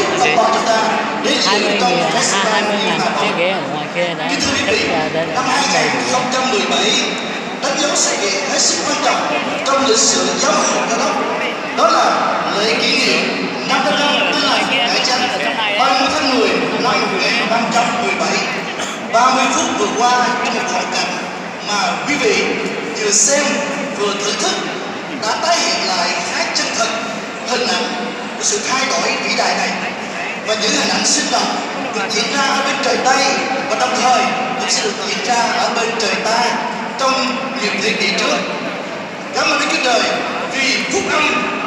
tiếp đồng bào chúng ta để dự trong festival 20.000 Hà cái Nội. ghế ở ngoài kia đã Kính thưa quý chất vị, đây năm là đầy đủ. 2017 đánh dấu sự kiện hết sức quan trọng trong lịch sử giáo hội Cơ đốc. Đó là lễ kỷ niệm 500 năm Tin lành cải chánh 30 tháng 10 năm 1517. 30 phút vừa qua trong một hoàn cảnh mà quý vị vừa xem vừa thưởng thức đã tái hiện lại khá chân thật hình ảnh của sự thay đổi vĩ đại này, và những hình ảnh sinh động được diễn ra ở bên trời Tây và đồng thời cũng sẽ được diễn ra ở bên trời ta trong nhiều thế kỷ trước. Cảm ơn Đức Chúa Trời vì phúc âm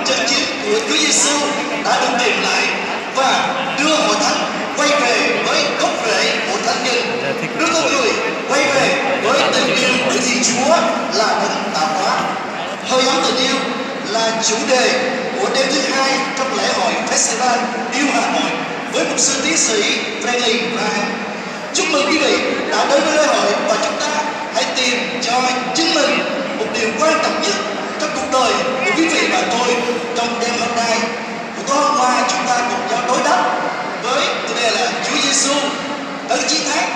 chân chính của Chúa Giêsu đã được tìm lại và đưa hội thánh quay về với gốc rễ của thánh nhân, đưa con người quay về với tình yêu của Thiên Chúa là đấng tạo hóa. Hơi ấm tình yêu là chủ đề của đêm thứ hai trong lễ hội Festival Yêu Hà Nội với mục sư tiến sĩ Franklin Graham. Chúc mừng quý vị đã đến với lễ hội và chúng ta hãy tìm cho chính mình một điều quan trọng nhất trong cuộc đời của quý vị và tôi trong đêm hôm nay. Buổi tối hôm qua chúng ta cùng nhau đối đáp với chủ đề là Chúa Giêsu đấng chiến thắng.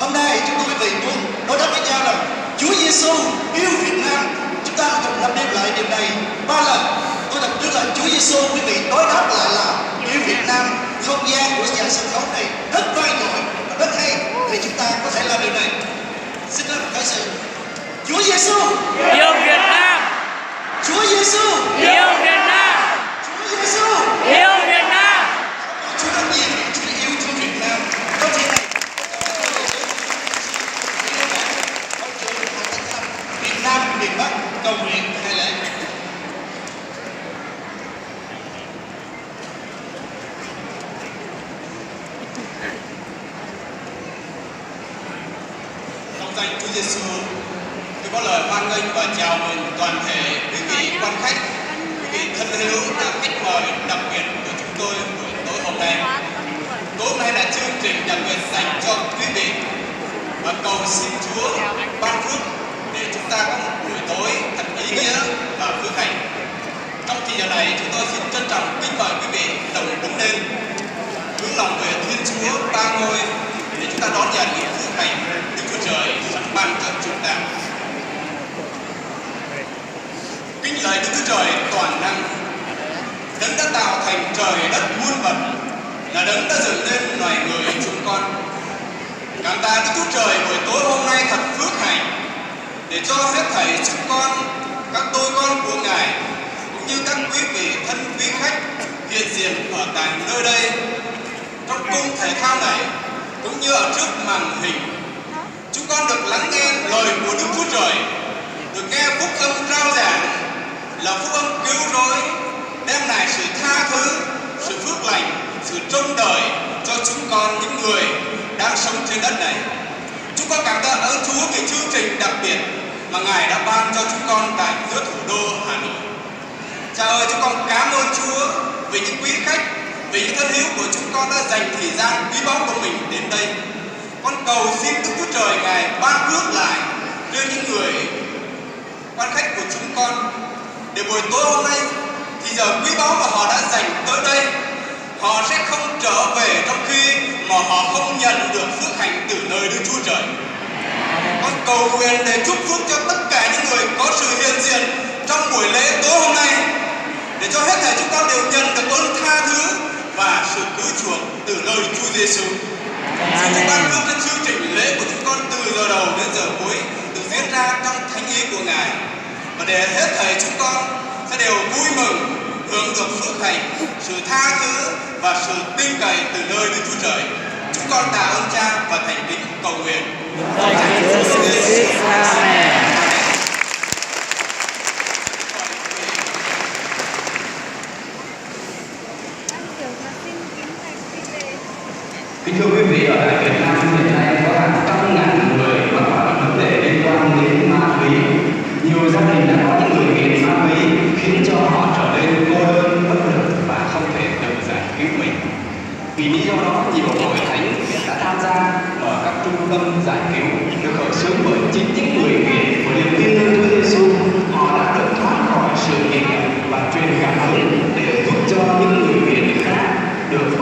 Hôm nay chúng tôi quý vị muốn đối đáp với nhau là Chúa Giêsu yêu Việt Nam. Chúng ta cùng lặp đi lại điều này 3 lần. Tôi đọc trước là Chúa Giêsu, quý vị đối đáp lại là yêu Việt Nam. Không gian của dàn sân khấu này rất vang dội và rất hay để chúng ta có thể làm điều này. Xin nói một cái sự Chúa Giêsu Yêu Việt Nam. Chúa Giêsu Yêu Việt Nam. Chúa Giêsu Yêu Việt Nam. Chúa rất nhiều Chúa yêu thương Việt Nam. Có thể này Việt Nam miền Bắc cầu nguyện hay lễ. Trong danh Chúa Giêsu, tôi có lời hoan nghênh và chào mừng toàn thể quý vị quan khách, quý vị thân hữu, các khách mời đặc biệt của chúng tôi buổi tối hôm nay. Tối hôm nay là chương trình đặc biệt dành cho quý vị và cầu xin Chúa ban phước để chúng ta có một buổi tối thật ý nghĩa và phước hạnh. Trong thời giờ này, chúng tôi xin trân trọng kính mời quý vị đồng đứng lên, hướng lòng về Thiên Chúa Ba Ngôi để chúng ta đón nhận những phước hạnh Đức Chúa Trời sẵn ban cho chúng ta. Kính lạy Đức Chúa Trời toàn năng, đấng đã tạo thành trời đất muôn vật, là đấng đã dựng nên loài người chúng con. Cảm tạ Đức Chúa Trời buổi tối hôm nay thật phước hạnh để cho hết thảy chúng con, các tôi con của Ngài cũng như các quý vị thân quý khách hiện diện ở tại nơi đây trong cung thể thao này cũng như ở trước màn hình. Chúng con được lắng nghe lời của Đức Chúa Trời, được nghe phúc âm rao giảng là phúc âm cứu rỗi, đem lại sự tha thứ, sự phước lành, sự trông đợi cho chúng con những người đang sống trên đất này. Chúng con cảm tạ ơn Chúa vì chương trình đặc biệt mà Ngài đã ban cho chúng con tại giữa thủ đô Hà Nội. Cha ơi, chúng con cảm ơn Chúa vì những quý khách, vì những thân hữu của chúng con đã dành thời gian quý báu của mình đến đây. Con cầu xin Đức Chúa Trời Ngài ban phước lại cho những người quan khách của chúng con, để buổi tối hôm nay thì giờ quý báu mà họ đã dành tới đây, họ sẽ không trở về trong khi mà họ không nhận được phước hạnh từ nơi Đức Chúa Trời. Con cầu nguyện để chúc phước cho tất cả những người có sự hiện diện trong buổi lễ tối hôm nay, để cho hết thảy chúng con đều nhận được ơn tha thứ và sự cứu chuộc từ nơi Chúa Giêsu. Xin Chúa ban phước cho chương trình lễ của chúng con từ giờ đầu đến giờ cuối được diễn ra trong thánh ý của Ngài, và để hết thảy chúng con sẽ đều vui mừng hưởng được phước hạnh, sự tha thứ và sự tin cậy từ nơi Đức Chúa Trời. Chúng con tạ ơn Cha và thành kính cầu nguyện. Kính thưa quý vị, ở tại Việt Nam hiện nay có hàng trăm ngàn người mắc phải vấn đề liên quan đến ma túy. Nhiều gia đình đã có những người nghiện ma túy khiến cho họ trở nên cô đơn, bất lực và không thể tự giải cứu mình. Vì lý do đó, nhiều hội thánh đã tham gia mở các trung tâm giải cứu được khởi xướng bởi chính những người nghiện của niềm tin nơi Chúa Giêsu. Họ đã được thoát khỏi sự nghiện và truyền cảm hứng để giúp cho những người nghiện khác được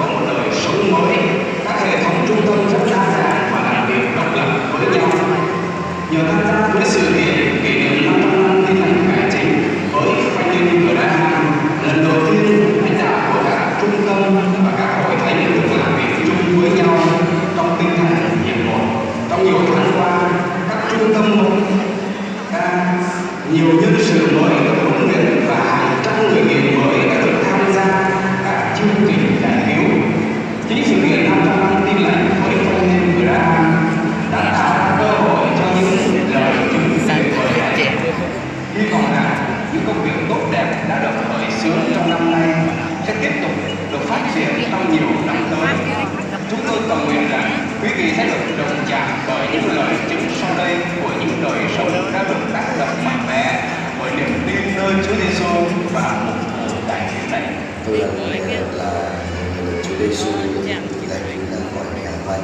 nhiều năm tới. Chúng tôi cầu nguyện rằng quý vị sẽ được đồng chạm bởi những lời chứng sau đây của những đời sống đã được tác động mạnh mẽ bởi niềm tin nơi Chúa Giêsu và một thờ tại thế này. Tôi là người được Chúa Giêsu tại mình là khỏi nghèo và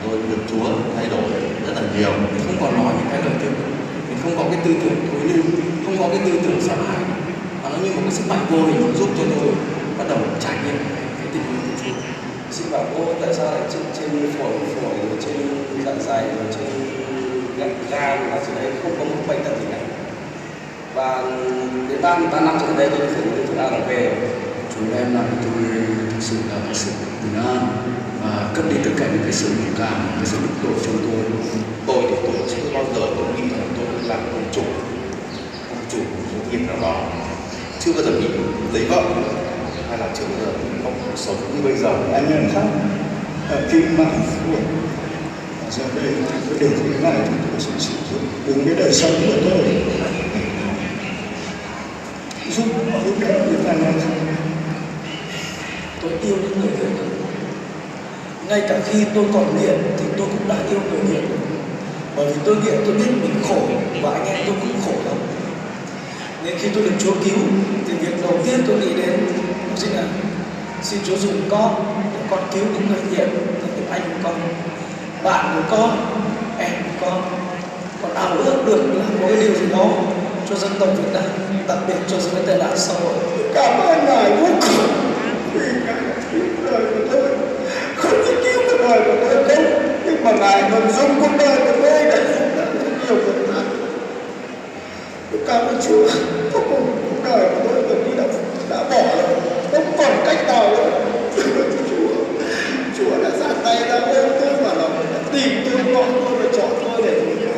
tôi được Chúa thay đổi rất là nhiều. Mình không còn nói những cái lời tiêu cực, mình không có cái tư tưởng thối lưu, không có cái tư tưởng sợ hãi, mà nó như một cái sức mạnh vô hình giúp cho tôi bắt đầu trải nghiệm cái tình yêu của Chúa. Xin bảo cô tại sao lại trên phổi trên dạ dày trên gan và trên đấy không có một bệnh tật gì cả. Và đến 3 năm trở lại đây tôi phải được là về chúng em làm cho tôi thực sự là cái sự bình an và cất đi tất cả những cái sự mặc cảm, cái sự bực bội trong tôi. Tôi thì tôi chưa bao giờ tôi nghĩ rằng tôi làm ông chủ một doanh nghiệp nào đó, chưa bao giờ nghĩ lấy vợ hay là chưa bao giờ có cuộc sống như bây giờ. Anh em khác ở Kim Mã Phượng giờ đây tôi được cái này tôi sẽ sử dụng cùng cái đời sống của tôi giúp đỡ những anh em khác. Tôi yêu những người nghiện. Ngay cả khi tôi còn nghiện thì tôi cũng đã yêu người nghiện. Bởi vì tôi nghiện tôi biết mình khổ và anh em tôi cũng khổ lắm. Nên khi tôi được Chúa cứu thì việc đầu tiên tôi nghĩ đến đó chính là xin Chúa dùng con để con cứu những người nghiện, những anh của con, bạn của con, em của con. Còn ao ước được làm một cái điều gì đó cho dân tộc Việt Nam, đặc biệt cho dân tệ nạn xã hội. Cảm ơn Ngài vô cùng vì Ngài cứu đời của tôi, không chỉ cứu cuộc đời của tôi đâu, nhưng mà Ngài còn dùng cuộc đời của tôi để giúp đỡ rất nhiều người khác. Tôi cảm ơn Chúa, cuối cùng cuộc đời của tôi gần như đã bỏ rồi, không còn cách nào nữa. Chúa đã ra tay ra ôm tôi vào lòng, đã tìm tôi, gọi tôi và chọn tôi để tôi làm.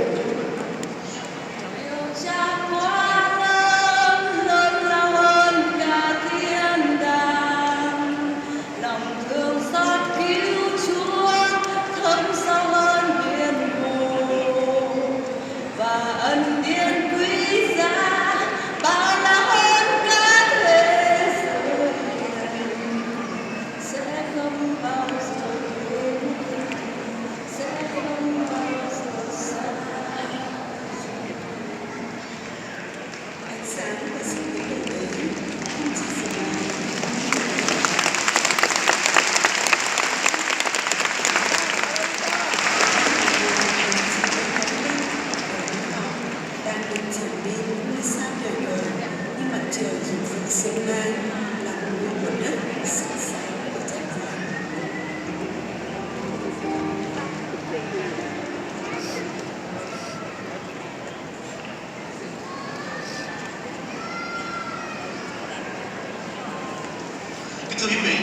Thưa quý vị,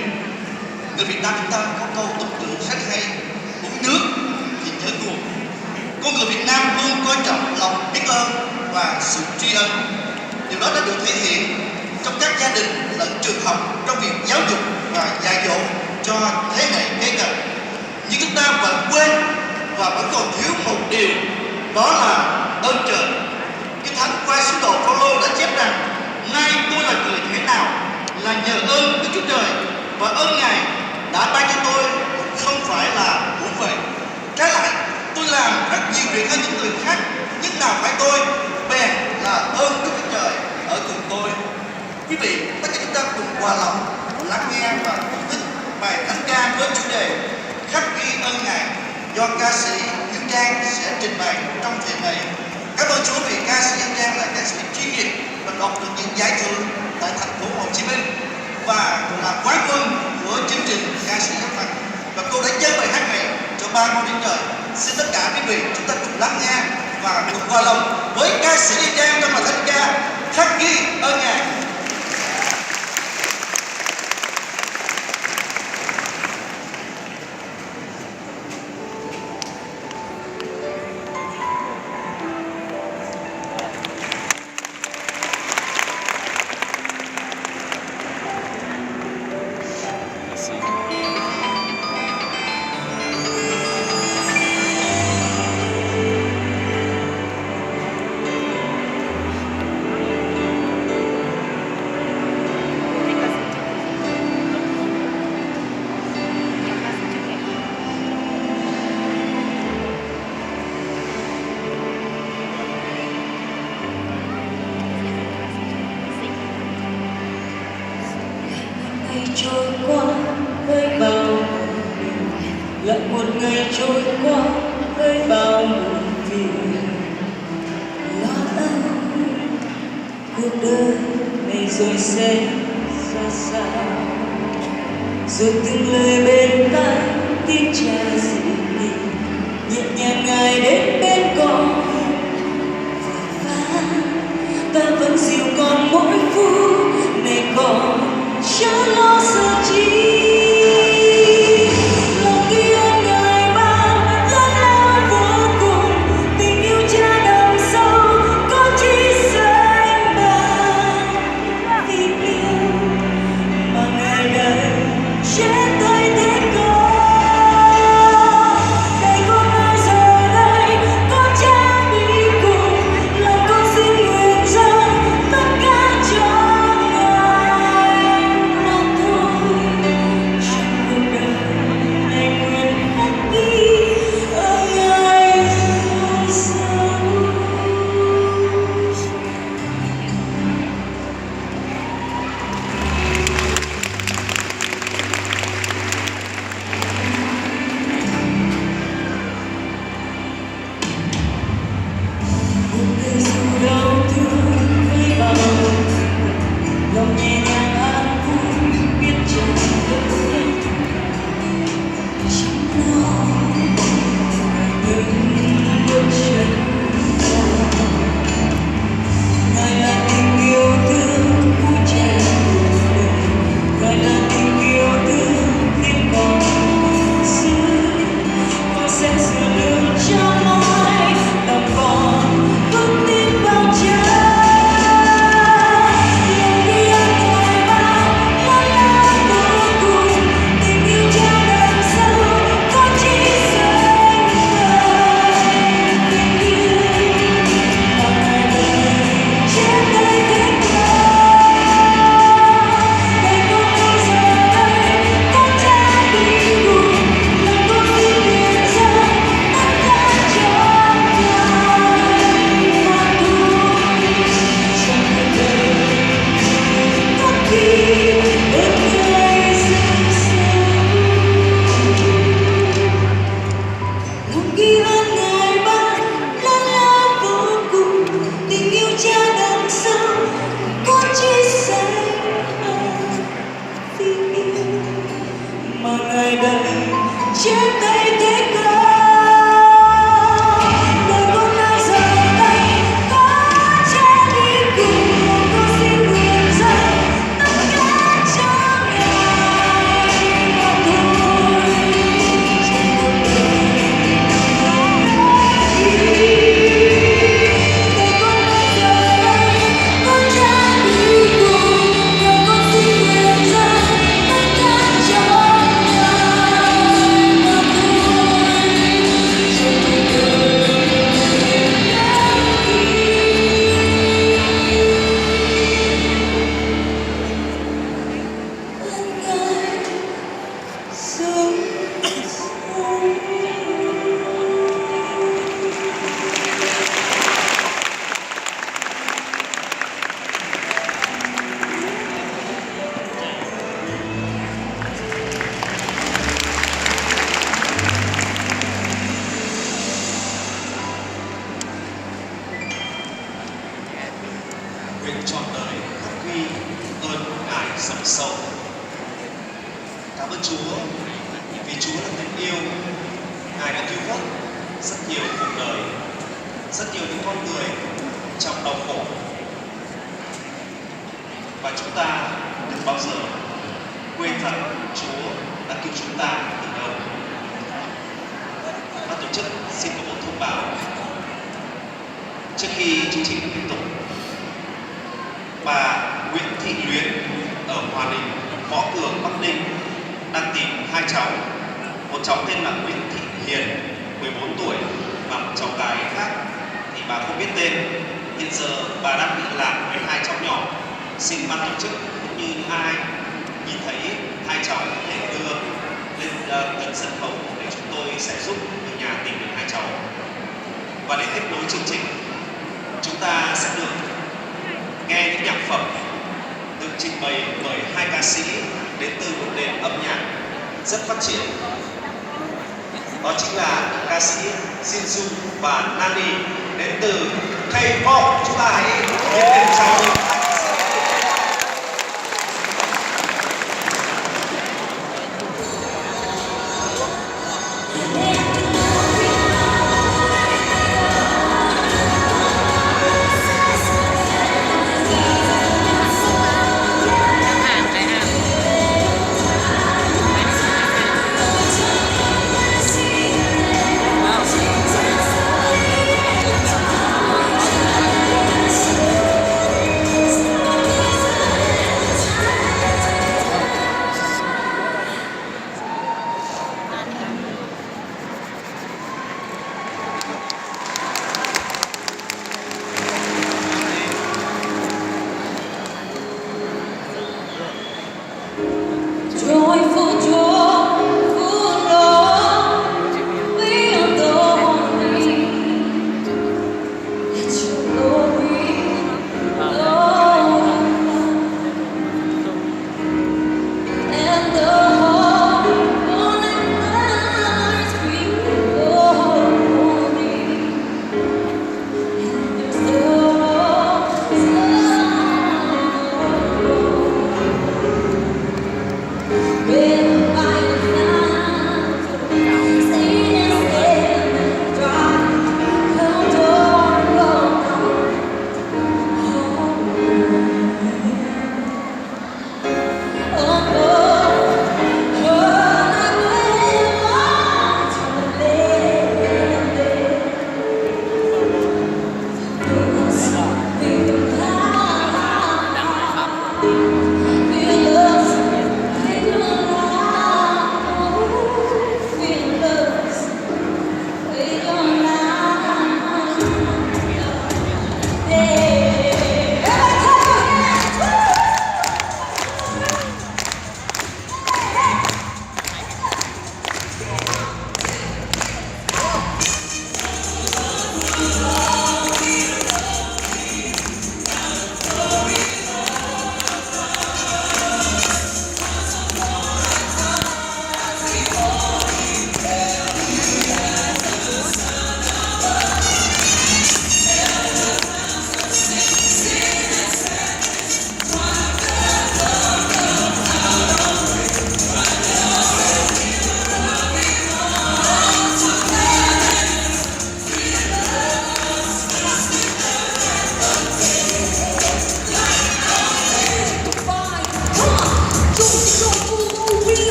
người Việt Nam chúng ta có câu tục ngữ rất hay: uống nước thì nhớ nguồn. Con người Việt Nam luôn coi trọng lòng biết ơn và sự tri ân. Điều đó đã được thể hiện trong các gia đình lẫn trường học trong việc giáo dục và dạy dỗ cho thế hệ kế cận. Nhưng chúng ta vẫn quên và vẫn còn thiếu một điều, đó là ơn trời. Kinh Thánh qua sứ đồ Phaolô đã chép rằng: nay tôi là người thế nào là nhờ ơn Đức Chúa Trời, và ơn Ngài đã ban cho tôi không phải là uổng vậy. Trái lại, tôi làm rất nhiều việc hơn những người khác, nhưng nào phải tôi, bèn là ơn Đức Chúa Trời ở cùng tôi. Quý vị, tất cả chúng ta cùng hòa lòng lắng nghe và thưởng thức bài thánh ca với chủ đề Khắc ghi ơn Ngài do ca sĩ Hiếu Trang sẽ trình bày trong thể này. Cảm ơn Chúa vì ca sĩ Hiếu Trang là ca sĩ chuyên nghiệp và đoạt được những giải thưởng tại thành phố Hồ Chí Minh và là quán quân của chương trình ca sĩ hát mặt, và cô đã dâng bài hát này cho 3 ngôi đến trời. Xin tất cả quý vị chúng ta cùng lắng nghe và cùng hòa lòng với ca sĩ Hiếu Trang trong bài thánh ca Khắc ghi ơn Ngài. trôi qua với bao lại một ngày trôi qua với bao muộn phiền lo âu cuộc đời này rồi sẽ ra sao rồi từng lời bên tai tiếng cha dịu nhịp nhẹ nhàng ngày đến bên con và ta vẫn dịu còn mỗi phút này còn chẳng lo sợ chi lòng yêu ngài ban lớn lao vô cùng tình yêu cha đậm sâu có chi sánh bằng tình yêu mà ngài đây chết thay thế con đây con ai giờ đây có cha đi cùng lòng con xin nguyện dâng tất cả cho ngài mà thôi trong cuộc đời này nguyện khắc ghi ở ngài dấu sâu. Cuộc đời dù đau thương với bao lòng nhẹ nhàng an vui biết chẳng vỡ chẳng lo những bước chân ngài là tình yêu thương vui trẻ cuộc đời ngài là tình yêu thương khiến con xưa con sẽ sửa đường cho mãi lòng con vững tin vào cha lòng yêu ngài ban lớn lao vô cùng tình yêu cha đậm sâu có chi sánh bằng tình yêu mà ngài đời chết thay thế con đây con ai giờ đây có cha đi cùng lòng con xin nguyện dâng tất cả cho ngài mà thôi trong cuộc đời có khi ước ngài dâng sâu lòng ghi ơn ngài ban lớn lao vô cùng tình yêu cha đậm sâu có chi sánh bằng tình yêu mà ngài đây chết thay thế con đời con ai giờ đây có cha đi cùng lòng con xin nguyện dâng tất cả cho ngài mà thôi trong cuộc đời đời con ai giờ đây có cha đi cùng lòng con xin nguyện dâng tất cả cho ngài mà nguyện trọn đời khắc ghi ơn ngài dòng sâu. Cảm ơn Chúa vì Chúa là tình yêu, ngài đã cứu vớt rất nhiều cuộc đời, rất nhiều những con người trong đau khổ, và chúng ta đừng bao giờ quên rằng Chúa đã cứu chúng ta từ đâu. Ban tổ chức xin có một thông báo trước khi chương trình được tiếp tục. Bà Nguyễn Thị Luyến ở Hòa Bình, Võ Cường, Bắc Ninh đang tìm hai cháu, một cháu tên là Nguyễn Thị Hiền 14 tuổi và một cháu gái khác thì bà không biết tên. Hiện giờ bà đang bị lạc với hai cháu nhỏ. Xin ban tổ chức cũng như những ai nhìn thấy hai cháu có thể đưa lên gần sân khấu để chúng tôi sẽ giúp người nhà tìm được hai cháu. Và để tiếp nối chương trình, chúng ta sẽ được nghe những nhạc phẩm được trình bày bởi hai ca sĩ đến từ một nền âm nhạc rất phát triển. Đó chính là ca sĩ Shinsu và Nani đến từ K-pop. Chúng ta hãy nhiệt tình chào mừng.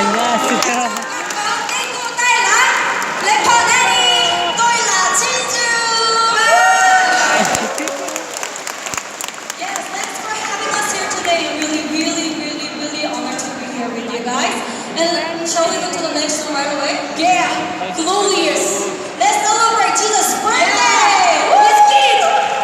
ảnh nha. Tên cô tay là Blackpink Daddy. Tôi là Jinju. Yes, thanks for having us here today. Really honored to be here with you guys. And shall we go to the next one right away? Yeah, Glorious. Let's celebrate Jesus' birthday. Let's get it.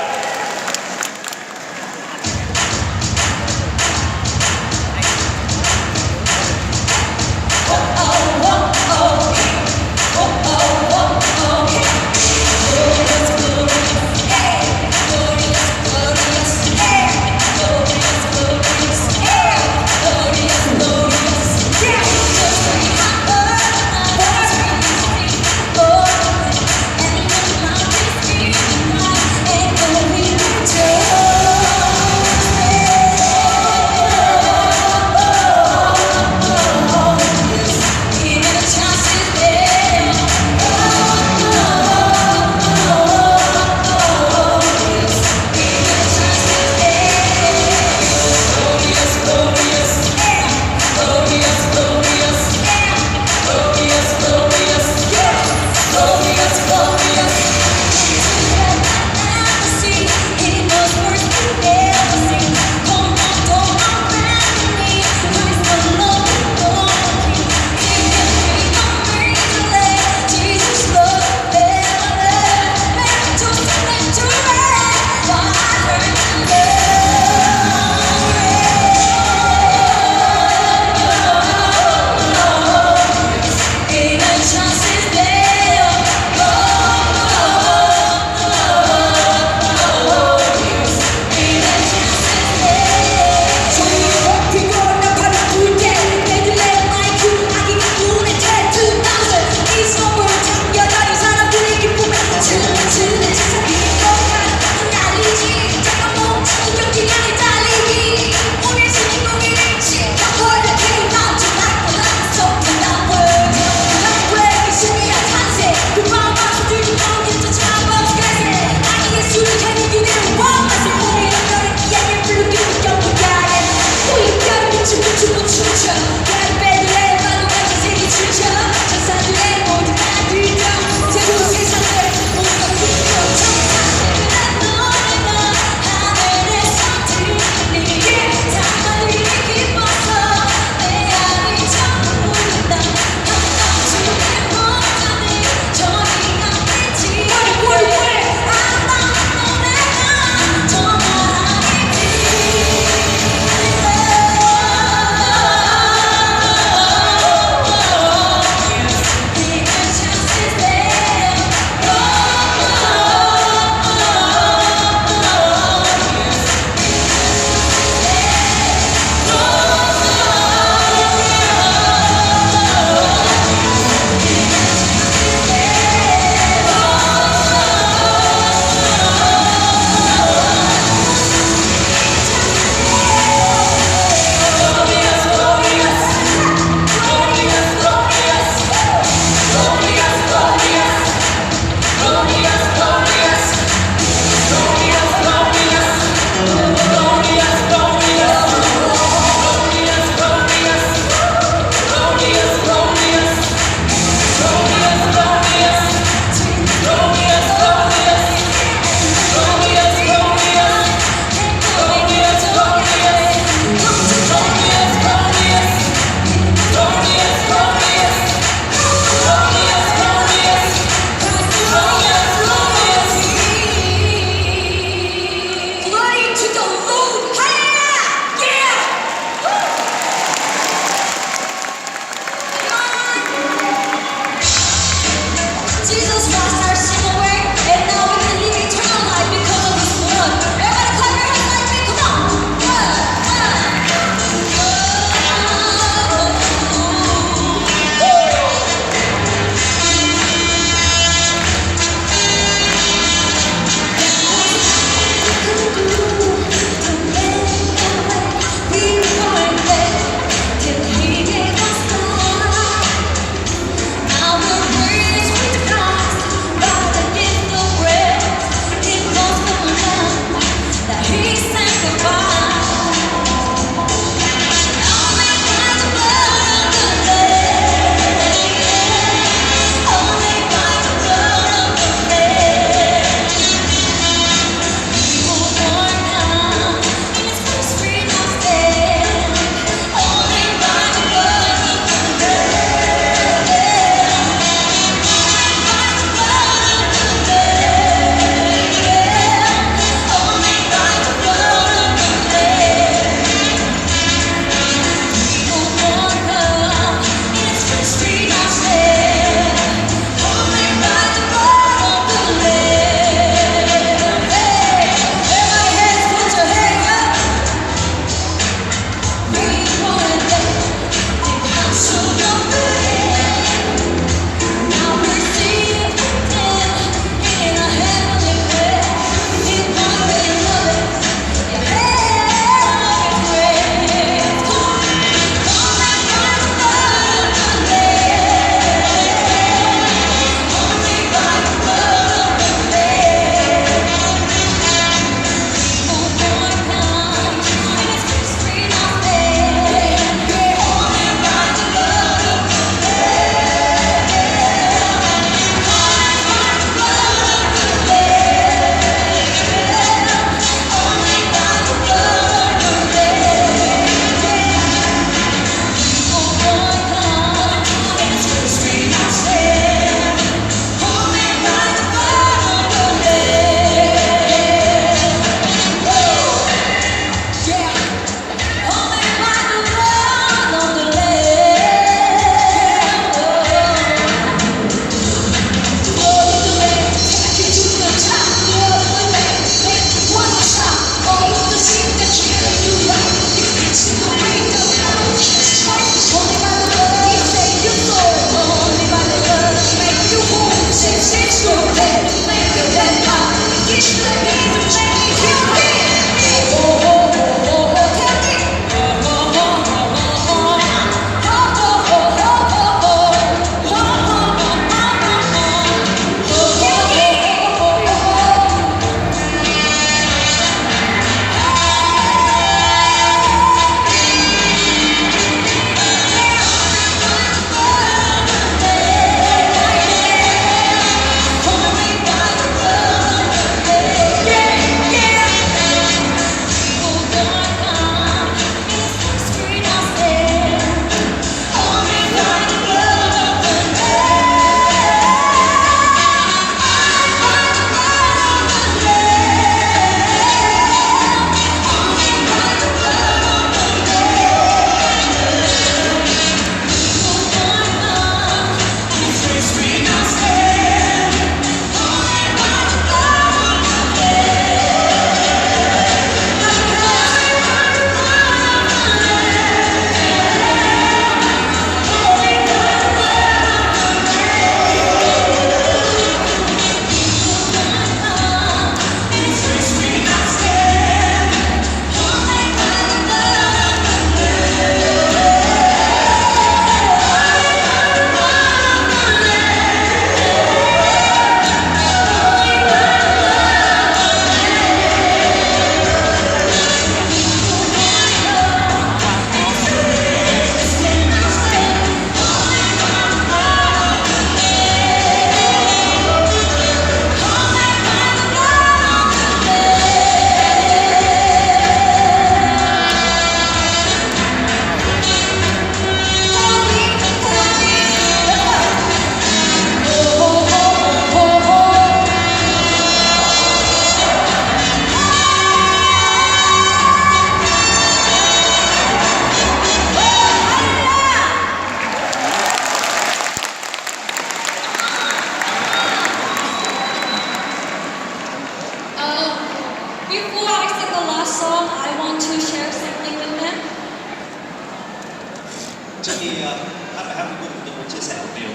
Trước khi hát bài hát cuối cùng, tôi muốn chia sẻ một điều.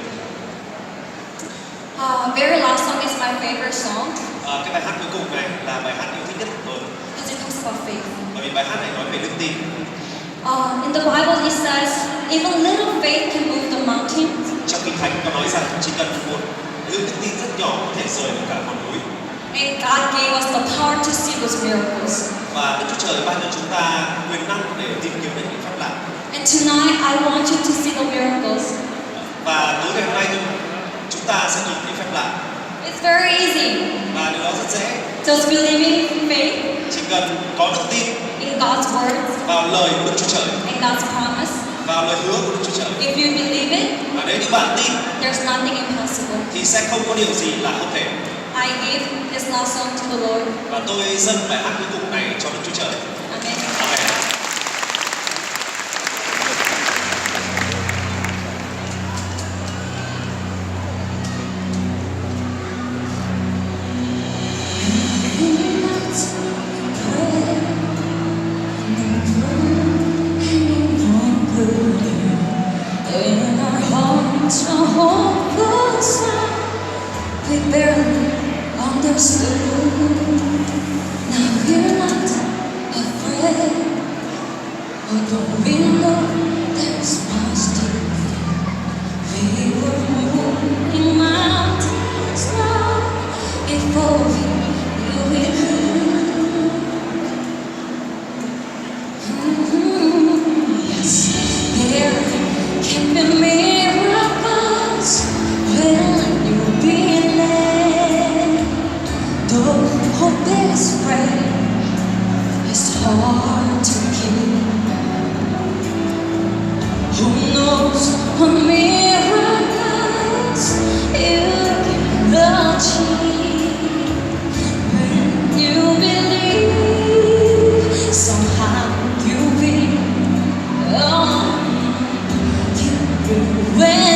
Very last song is my favorite song Cái bài hát cuối cùng này là bài hát yêu thích nhất của tôi, because it talks about faith. bởi vì bài hát này nói về đức tin. In the Bible, it says, even little faith can move the mountain. Trong Kinh Thánh có nói rằng chỉ cần một đức tin rất nhỏ có thể rời được cả ngọn núi. And God gave us the power to see those miracles. Và Đức Chúa Trời ban cho chúng ta quyền năng để tìm kiếm được những phép lạ. And tonight, I want you to see the miracles. Và tối ngày hôm nay chúng ta sẽ nhìn thấy phép lạ. It's very easy. Và điều đó rất dễ. Just believing faith Chỉ cần có đức tin in God's word vào lời của Đức Chúa Trời, and God's promise. vào lời hứa của Đức Chúa Trời. If you believe it, Và nếu như bạn tin there's nothing impossible. thì sẽ không có điều gì là không thể. I give this last song to the Lord. Và tôi dâng bài hát cuối cùng này cho Đức Chúa Trời. Amen. Amen. In our hearts, a hopeful sound we barely understood. Now we're not afraid, although we know there's positive. We were moving mountains now before we knew it could. Yes, there can be miracles when you believe. Though hope is fragile, it's hard to keep. Who knows what miracles you can achieve when you believe? Somehow you will. When